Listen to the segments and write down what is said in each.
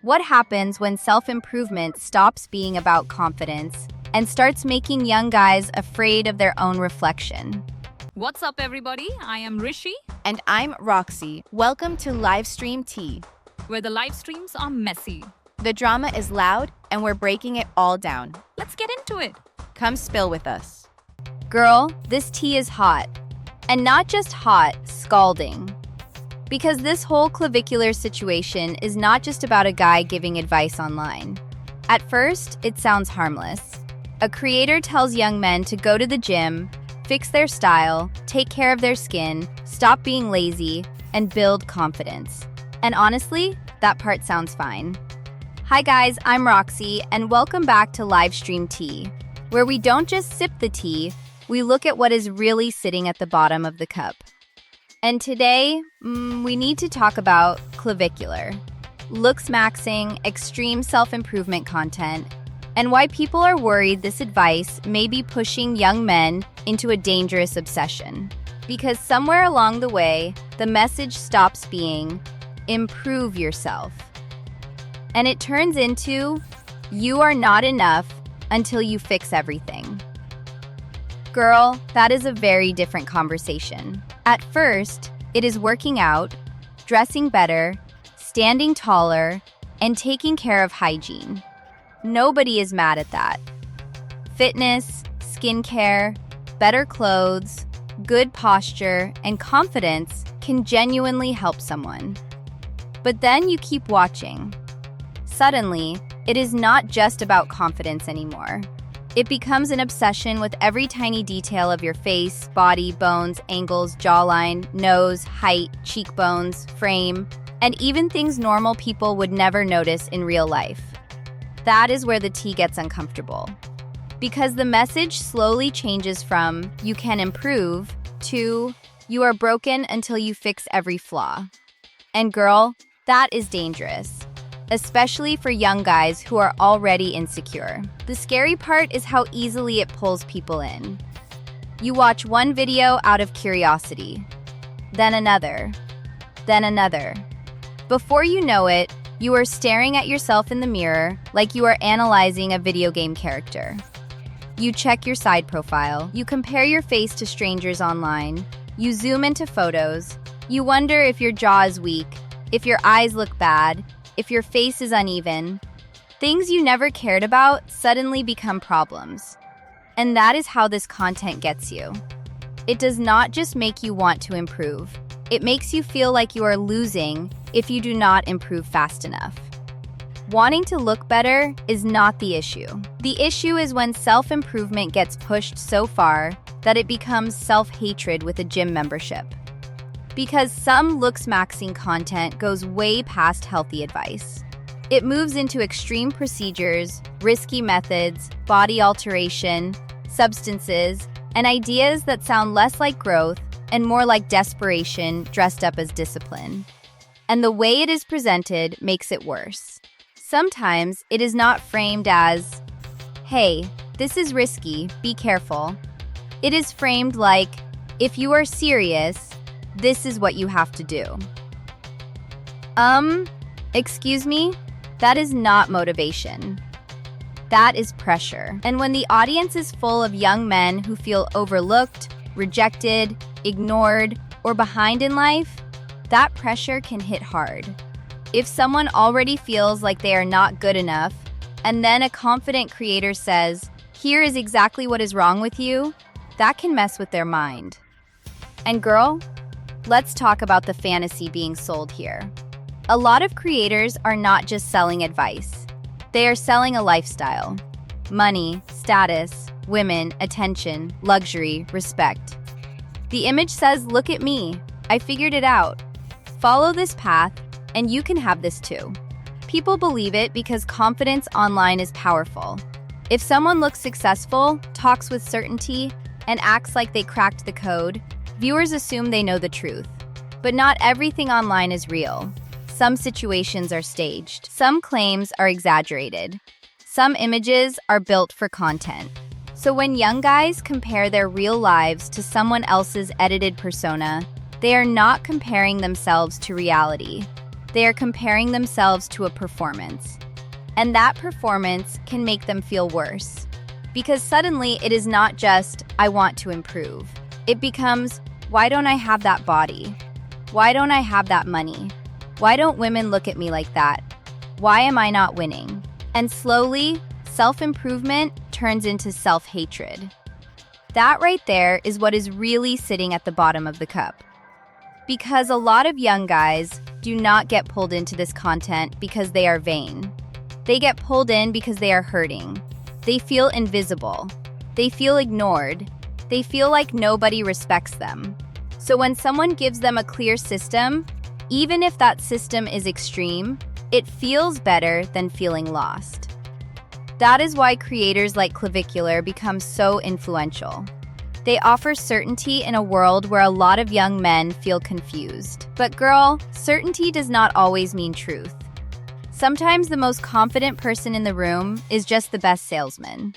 What happens when self-improvement stops being about confidence and starts making young guys afraid of their own reflection? What's up, everybody? I am Rishi, And I'm Roxy. Welcome to Livestream Tea. where the live streams are messy. The drama is loud, and we're breaking it all down. Let's get into it. Come spill with us. Girl, this tea is hot. And not just hot, scalding. Because this whole clavicular situation is not just about a guy giving advice online. At first, it sounds harmless. A creator tells young men to go to the gym, fix their style, take care of their skin, stop being lazy, and build confidence. And honestly, that part sounds fine. Hi guys, I'm Roxy, and welcome back to Livestream Tea, where we don't just sip the tea, we look at what is really sitting at the bottom of the cup. And today, we need to talk about Clavvicular, Looksmaxxing, extreme self-improvement content, and why people are worried this advice may be pushing young men into a dangerous obsession. Because somewhere along the way, the message stops being, improve yourself. And it turns into, you are not enough until you fix everything. Girl, that is a very different conversation. At first, it is working out, dressing better, standing taller, and taking care of hygiene. Nobody is mad at that. Fitness, skincare, better clothes, good posture, and confidence can genuinely help someone. But then you keep watching. Suddenly, it is not just about confidence anymore. It becomes an obsession with every tiny detail of your face, body, bones, angles, jawline, nose, height, cheekbones, frame, and even things normal people would never notice in real life. That is where the tea gets uncomfortable. Because the message slowly changes from, you can improve, to, you are broken until you fix every flaw. And girl, that is dangerous. Especially for young guys who are already insecure. The scary part is how easily it pulls people in. You watch one video out of curiosity, then another, then another. Before you know it, you are staring at yourself in the mirror like you are analyzing a video game character. You check your side profile, you compare your face to strangers online, you zoom into photos, you wonder if your jaw is weak, if your eyes look bad, if your face is uneven. Things you never cared about suddenly become problems. And that is how this content gets you. It does not just make you want to improve. It makes you feel like you are losing if you do not improve fast enough. Wanting to look better is not the issue. The issue is when self-improvement gets pushed so far that it becomes self-hatred with a gym membership. Because some Looksmaxxing content goes way past healthy advice. It moves into extreme procedures, risky methods, body alteration, substances, and ideas that sound less like growth and more like desperation dressed up as discipline. And the way it is presented makes it worse. Sometimes it is not framed as, hey, this is risky, be careful. It is framed like, if you are serious, this is what you have to do. Excuse me? That is not motivation. That is pressure. And when the audience is full of young men who feel overlooked, rejected, ignored, or behind in life, that pressure can hit hard. If someone already feels like they are not good enough, and then a confident creator says, here is exactly what is wrong with you, that can mess with their mind. And girl, let's talk about the fantasy being sold here. A lot of creators are not just selling advice. They are selling a lifestyle. Money, status, women, attention, luxury, respect. The image says, look at me, I figured it out. Follow this path, and you can have this too. People believe it because confidence online is powerful. If someone looks successful, talks with certainty, and acts like they cracked the code, viewers assume they know the truth. But not everything online is real. Some situations are staged. Some claims are exaggerated. Some images are built for content. So when young guys compare their real lives to someone else's edited persona, they are not comparing themselves to reality. They are comparing themselves to a performance. And that performance can make them feel worse. Because suddenly it is not just, I want to improve. It becomes, why don't I have that body? Why don't I have that money? Why don't women look at me like that? Why am I not winning? And slowly, self-improvement turns into self-hatred. That right there is what is really sitting at the bottom of the cup. Because a lot of young guys do not get pulled into this content because they are vain. They get pulled in because they are hurting. They feel invisible. They feel ignored. They feel like nobody respects them. So when someone gives them a clear system, even if that system is extreme, it feels better than feeling lost. That is why creators like Clavvicular become so influential. They offer certainty in a world where a lot of young men feel confused. But girl, certainty does not always mean truth. Sometimes the most confident person in the room is just the best salesman.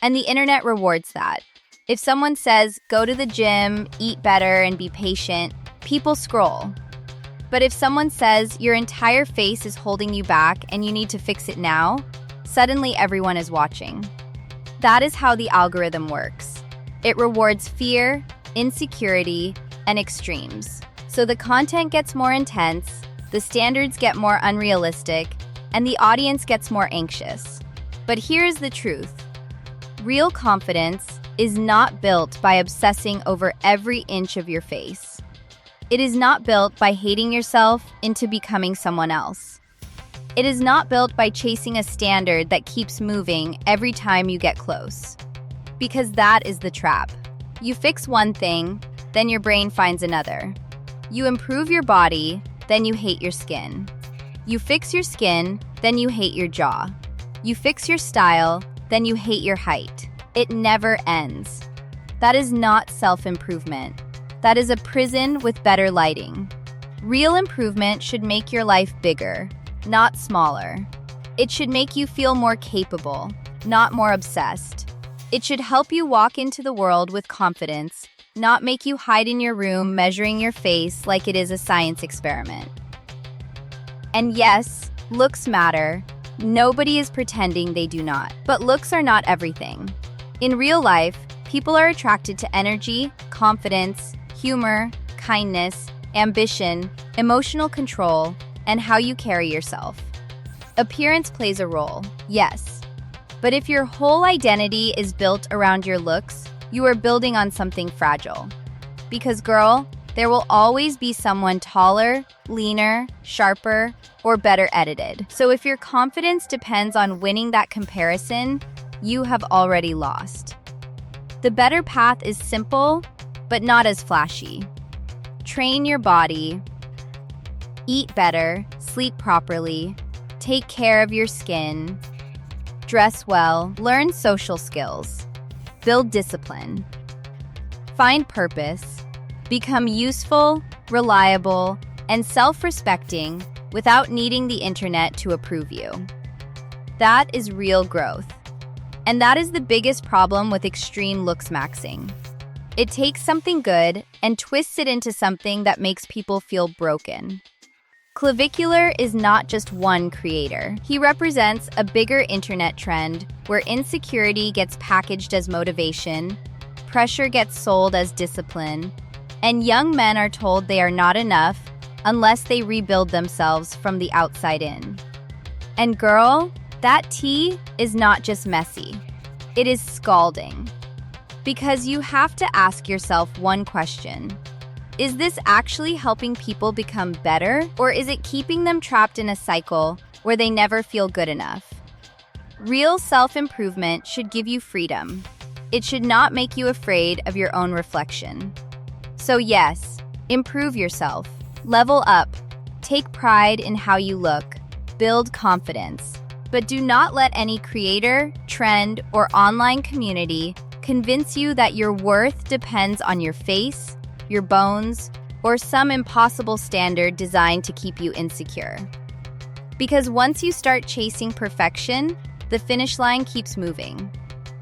And the internet rewards that. If someone says, go to the gym, eat better, and be patient, people scroll. But if someone says, your entire face is holding you back and you need to fix it now, suddenly everyone is watching. That is how the algorithm works. It rewards fear, insecurity, and extremes. So the content gets more intense, the standards get more unrealistic, and the audience gets more anxious. But here's the truth. Real confidence is not built by obsessing over every inch of your face. It is not built by hating yourself into becoming someone else. It is not built by chasing a standard that keeps moving every time you get close. Because that is the trap. You fix one thing, then your brain finds another. You improve your body, then you hate your skin. You fix your skin, then you hate your jaw. You fix your style, then you hate your height. It never ends. That is not self-improvement. That is a prison with better lighting. Real improvement should make your life bigger, not smaller. It should make you feel more capable, not more obsessed. It should help you walk into the world with confidence, not make you hide in your room measuring your face like it is a science experiment. And yes, looks matter. Nobody is pretending they do not. But looks are not everything. In real life, people are attracted to energy, confidence, humor, kindness, ambition, emotional control, and how you carry yourself. Appearance plays a role, yes. But if your whole identity is built around your looks, you are building on something fragile. Because girl, there will always be someone taller, leaner, sharper, or better edited. So if your confidence depends on winning that comparison, you have already lost. The better path is simple, but not as flashy. Train your body, eat better, sleep properly, take care of your skin, dress well, learn social skills, build discipline, find purpose, become useful, reliable, and self-respecting without needing the internet to approve you. That is real growth. And that is the biggest problem with extreme looksmaxxing. It takes something good and twists it into something that makes people feel broken. Clavvicular is not just one creator. He represents a bigger internet trend where insecurity gets packaged as motivation, pressure gets sold as discipline, and young men are told they are not enough unless they rebuild themselves from the outside in. And girl, that tea is not just messy. It is scalding. Because you have to ask yourself one question. Is this actually helping people become better, or is it keeping them trapped in a cycle where they never feel good enough? Real self-improvement should give you freedom. It should not make you afraid of your own reflection. So yes, improve yourself, level up, take pride in how you look, build confidence. But do not let any creator, trend, or online community convince you that your worth depends on your face, your bones, or some impossible standard designed to keep you insecure. Because once you start chasing perfection, the finish line keeps moving.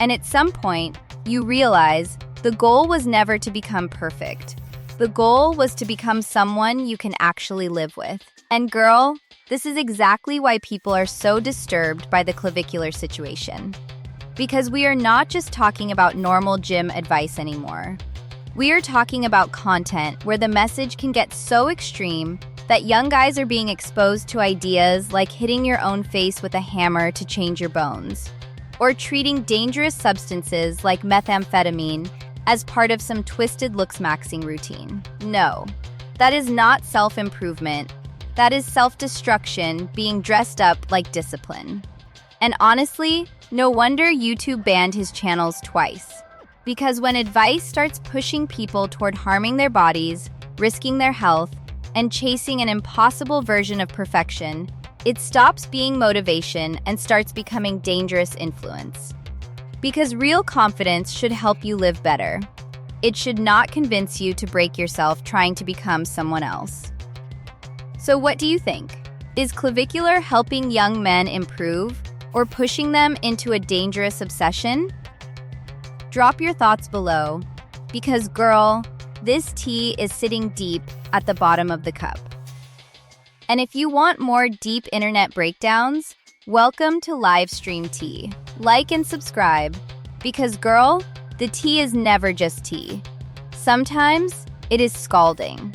And at some point, you realize the goal was never to become perfect. The goal was to become someone you can actually live with. And girl, this is exactly why people are so disturbed by the clavicular situation. Because we are not just talking about normal gym advice anymore. We are talking about content where the message can get so extreme that young guys are being exposed to ideas like hitting your own face with a hammer to change your bones, or treating dangerous substances like methamphetamine as part of some twisted Looksmaxxing routine. No, that is not self-improvement. That is self-destruction being dressed up like discipline. And honestly, no wonder YouTube banned his channels twice. Because when advice starts pushing people toward harming their bodies, risking their health, and chasing an impossible version of perfection, it stops being motivation and starts becoming dangerous influence. Because real confidence should help you live better. It should not convince you to break yourself trying to become someone else. So what do you think? Is clavicular helping young men improve or pushing them into a dangerous obsession? Drop your thoughts below, because girl, this tea is sitting deep at the bottom of the cup. And if you want more deep internet breakdowns, welcome to Livestream Tea. Like and subscribe, because girl, the tea is never just tea. Sometimes it is scalding.